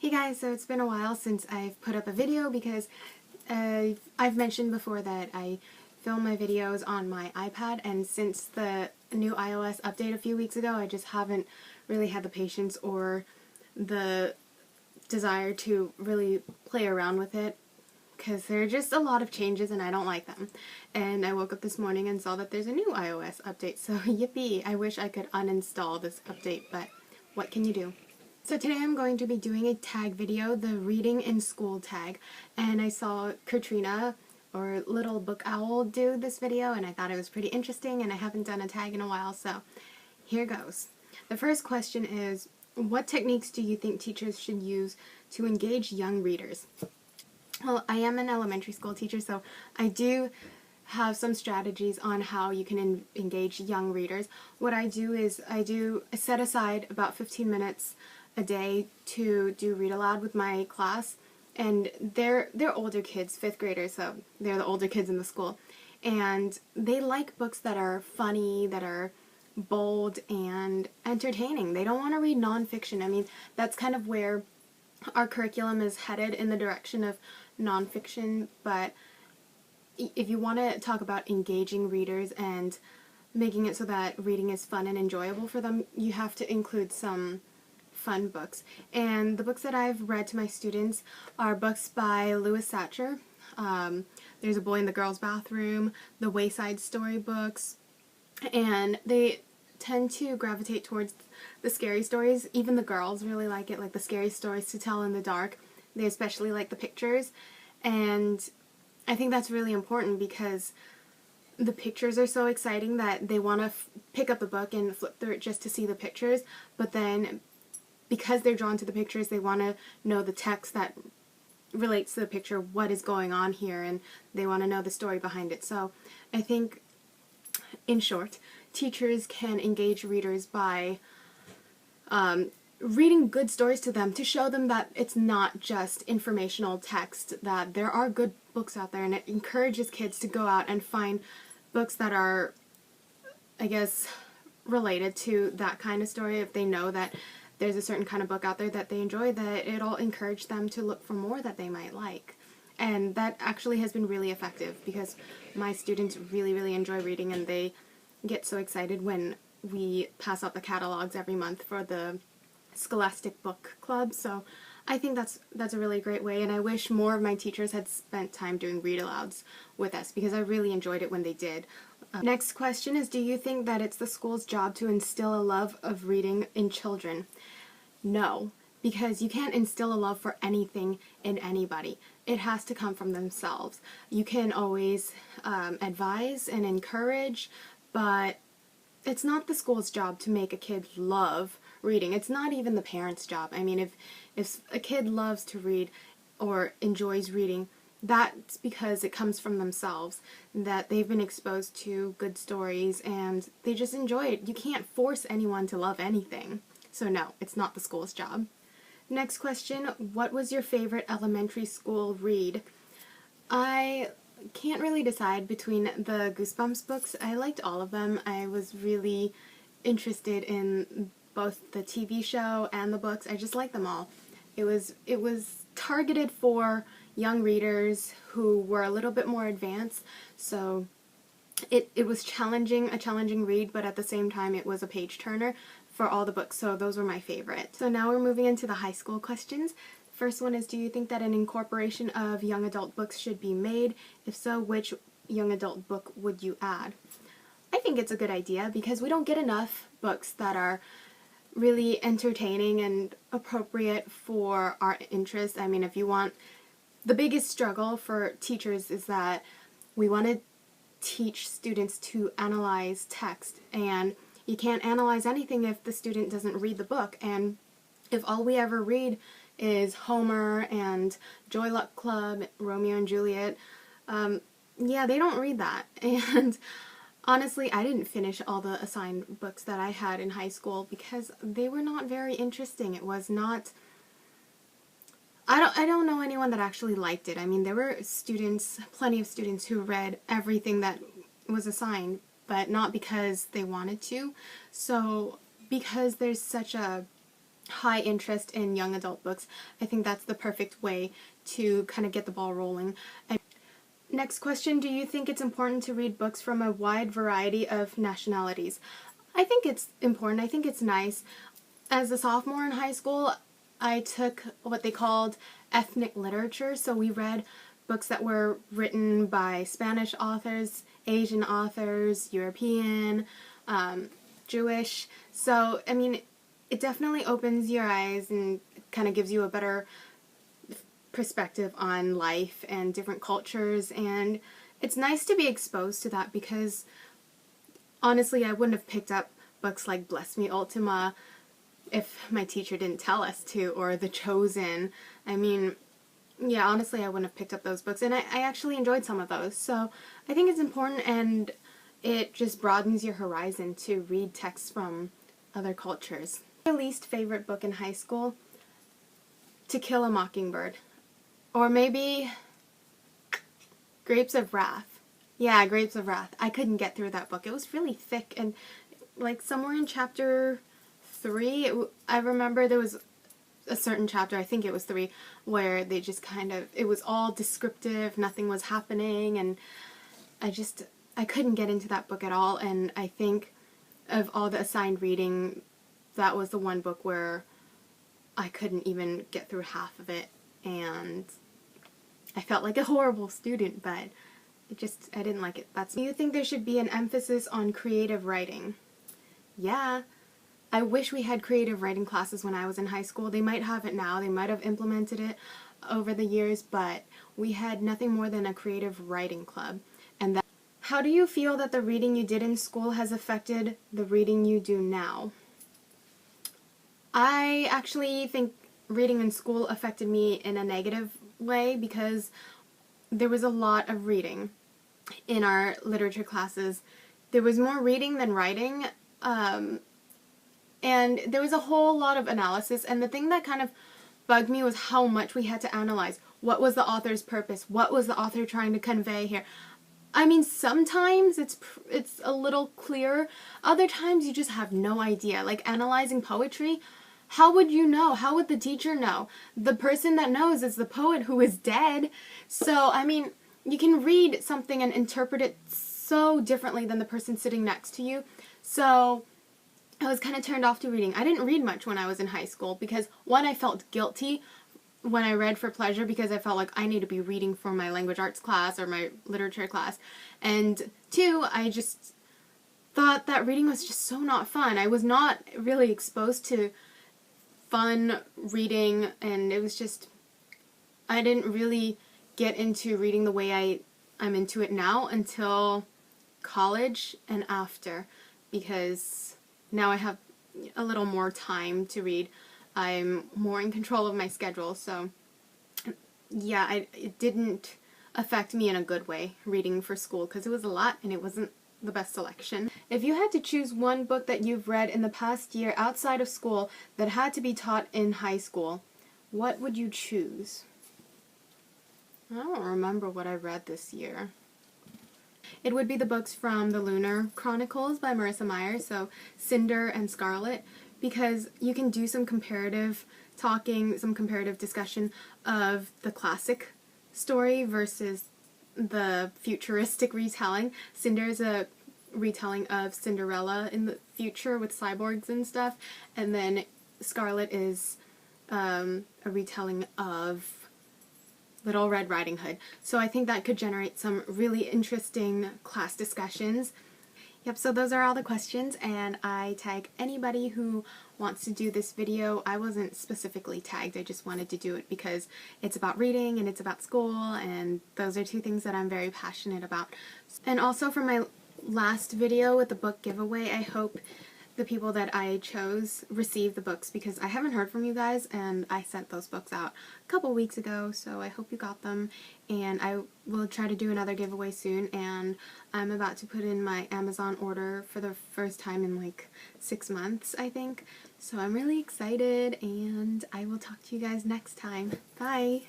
Hey guys, so it's been a while since I've put up a video because I've mentioned before that I film my videos on my iPad, and since the new iOS update a few weeks ago, I just haven't really had the patience or the desire to really play around with it because there are just a lot of changes and I don't like them. And I woke up this morning and saw that there's a new iOS update, so yippee! I wish I could uninstall this update, but what can you do? So today I'm going to be doing a tag video, the Reading in School tag, and I saw Katrina, or Little Book Owl, do this video, and I thought it was pretty interesting, and I haven't done a tag in a while, so here goes. The first question is, what techniques do you think teachers should use to engage young readers? Well, I am an elementary school teacher, so I do have some strategies on how you can engage young readers. What I do is I set aside about 15 minutes a day to do read aloud with my class, and they're older kids, 5th graders, so they're the older kids in the school, and they like books that are funny, that are bold and entertaining. They don't want to read nonfiction. I mean, that's kind of where our curriculum is headed, in the direction of nonfiction, but if you want to talk about engaging readers and making it so that reading is fun and enjoyable for them, you have to include some fun books. And the books that I've read to my students are books by Louis Satcher. There's a Boy in the Girls' Bathroom, the Wayside Story books, and they tend to gravitate towards the scary stories. Even the girls really like it, like the scary stories to tell in the dark. They especially like the pictures, and I think that's really important because the pictures are so exciting that they want to pick up the book and flip through it just to see the pictures, but then because they're drawn to the pictures, they want to know the text that relates to the picture, what is going on here, and they want to know the story behind it. So I think, in short, teachers can engage readers by reading good stories to them to show them that it's not just informational text, that there are good books out there, and it encourages kids to go out and find books that are, I guess, related to that kind of story. If they know that there's a certain kind of book out there that they enjoy, that it'll encourage them to look for more that they might like. And that actually has been really effective because my students really, really enjoy reading, and they get so excited when we pass out the catalogs every month for the Scholastic Book Club. So I think that's a really great way, and I wish more of my teachers had spent time doing read-alouds with us because I really enjoyed it when they did. Next question is, do you think that it's the school's job to instill a love of reading in children? No, because you can't instill a love for anything in anybody. It has to come from themselves. You can always advise and encourage, but it's not the school's job to make a kid love reading. It's not even the parents' job. I mean, if a kid loves to read or enjoys reading, that's because it comes from themselves, that they've been exposed to good stories and they just enjoy it. You can't force anyone to love anything. So no, it's not the school's job. Next question, what was your favorite elementary school read? I can't really decide between the Goosebumps books. I liked all of them. I was really interested in both the TV show and the books. I just liked them all. It was targeted for young readers who were a little bit more advanced, so it was a challenging read, but at the same time it was a page turner for all the books, so those were my favorite. So now we're moving into the high school questions. First one is, do you think that an incorporation of young adult books should be made? If so, which young adult book would you add? I think it's a good idea because we don't get enough books that are really entertaining and appropriate for our interests. I mean, if you want, the biggest struggle for teachers is that we want to teach students to analyze text, and you can't analyze anything if the student doesn't read the book. And if all we ever read is Homer and Joy Luck Club, Romeo and Juliet, yeah, they don't read that. And honestly, I didn't finish all the assigned books that I had in high school because they were not very interesting. It was not, I don't know anyone that actually liked it. I mean, there were students, plenty of students who read everything that was assigned, but not because they wanted to. So because there's such a high interest in young adult books, I think that's the perfect way to kind of get the ball rolling. And next question, do you think it's important to read books from a wide variety of nationalities? I think it's important. I think it's nice. As a sophomore in high school, I took what they called ethnic literature, so we read books that were written by Spanish authors, Asian authors, European, Jewish. So, I mean, it definitely opens your eyes and kind of gives you a better perspective on life and different cultures, and it's nice to be exposed to that because honestly I wouldn't have picked up books like Bless Me Ultima if my teacher didn't tell us to, or The Chosen. I mean, yeah, honestly I wouldn't have picked up those books, and I actually enjoyed some of those, so I think it's important, and it just broadens your horizon to read texts from other cultures. My least favorite book in high school, To Kill a Mockingbird. Or maybe Grapes of Wrath. Yeah, Grapes of Wrath. I couldn't get through that book. It was really thick, and like somewhere in chapter 3, I remember there was a certain chapter, I think it was 3, where they just kind of, it was all descriptive, nothing was happening, and I couldn't get into that book at all, and I think of all the assigned reading, that was the one book where I couldn't even get through half of it, and I felt like a horrible student, but I didn't like it. Do you think there should be an emphasis on creative writing? Yeah. I wish we had creative writing classes when I was in high school. They might have it now. They might have implemented it over the years, but we had nothing more than a creative writing club. And how do you feel that the reading you did in school has affected the reading you do now? I actually think reading in school affected me in a negative way because there was a lot of reading in our literature classes. There was more reading than writing, and there was a whole lot of analysis, and the thing that kind of bugged me was how much we had to analyze. What was the author's purpose? What was the author trying to convey here? I mean, sometimes it's a little clearer. Other times you just have no idea. Like analyzing poetry, how would you know? How would the teacher know? The person that knows is the poet who is dead. So, I mean, you can read something and interpret it so differently than the person sitting next to you. So, I was kind of turned off to reading. I didn't read much when I was in high school because, one, I felt guilty when I read for pleasure because I felt like I need to be reading for my language arts class or my literature class. And 2, I just thought that reading was just so not fun. I was not really exposed to fun reading, and it was just, I didn't really get into reading the way I'm into it now until college and after, because now I have a little more time to read. I'm more in control of my schedule, so yeah, it didn't affect me in a good way, reading for school, because it was a lot and it wasn't the best selection. If you had to choose one book that you've read in the past year outside of school that had to be taught in high school, what would you choose? I don't remember what I read this year. It would be the books from the Lunar Chronicles by Marissa Meyer, so Cinder and Scarlet, because you can do some comparative talking, some comparative discussion of the classic story versus the futuristic retelling. Cinder is a retelling of Cinderella in the future with cyborgs and stuff, and then Scarlet is a retelling of Little Red Riding Hood. So I think that could generate some really interesting class discussions. Yep, so those are all the questions, and I tag anybody who wants to do this video. I wasn't specifically tagged, I just wanted to do it because it's about reading and it's about school, and those are 2 things that I'm very passionate about. And also for my last video with the book giveaway, I hope the people that I chose receive the books, because I haven't heard from you guys, and I sent those books out a couple weeks ago, so I hope you got them, and I will try to do another giveaway soon, and I'm about to put in my Amazon order for the first time in like 6 months, I think, so I'm really excited, and I will talk to you guys next time. Bye!